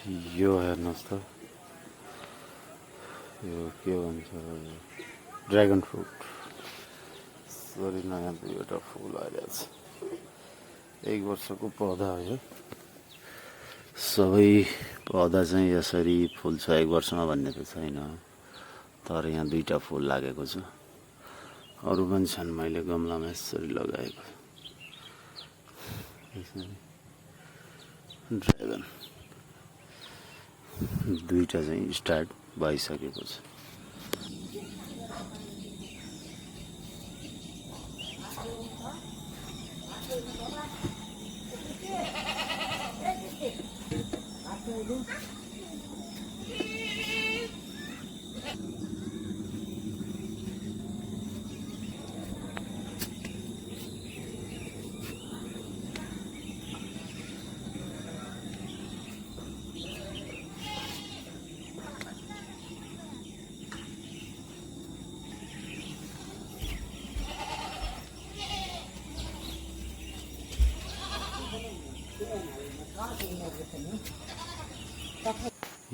यो हेर्नुहोस् त यो के भन्छ ड्र्यागन फ्रुट सरी नयाँ दुईवटा फुल आइरहेको छ 1 वर्षको पौधा हो यो सबै पौधा चाहिँ यसरी फुल्छ 1 वर्षमा भन्ने त छैन तर यहाँ 2टा फुल लागेको छ अरू पनि छन् मैले गमलामा यसरी लगाएको ड्र्यागन 2टा चाहिँ स्टार्ट भइसकेको छ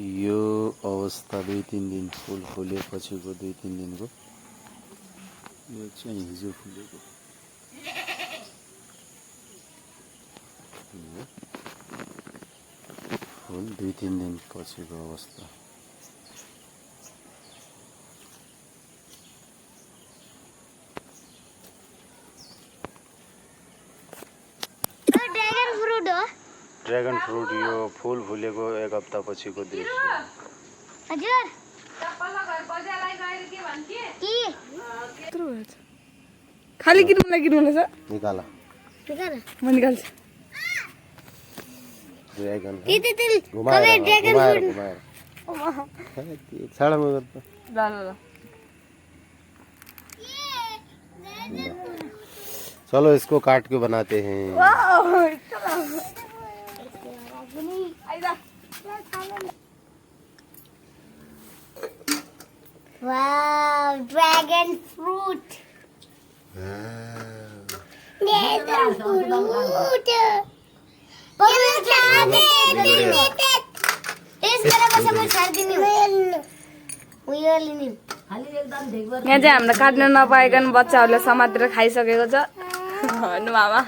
यो अवस्था 2-3 दिन फुल फुलेपछिको 2-3 दिनको यो चाहिँ हिजो फुलेको फुल 2-3 दिन पछिको अवस्था ड्र्यागन फ्रुट यो फुल फुलेको 1 हप्ता पछिको दृश्य हजुर खाली किन्नु छ निकाला म निकाल्छु ड्र्यागन घुमाएर घुमाएर छाडा म ल चलो इसको काट के बनाते हैं Wow, dragon fruit. Dragon fruit. यहाँ चाहिँ हाम्रो काट्न नपाइकन बच्चाहरूले समातेर खाइसकेको छ भन्नु मामा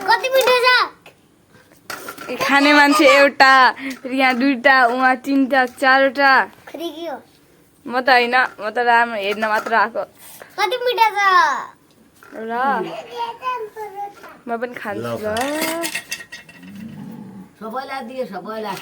कति मिठो छ खाने मान्छे एउटा फेरि यहाँ 2टा उहाँ 3टा 4वटा खरी के हो म त होइन म त राम्रो हेर्न मात्र आएको कति मिठो छ ल म पनि खान्छु ल सबैलाई दिए सबैलाई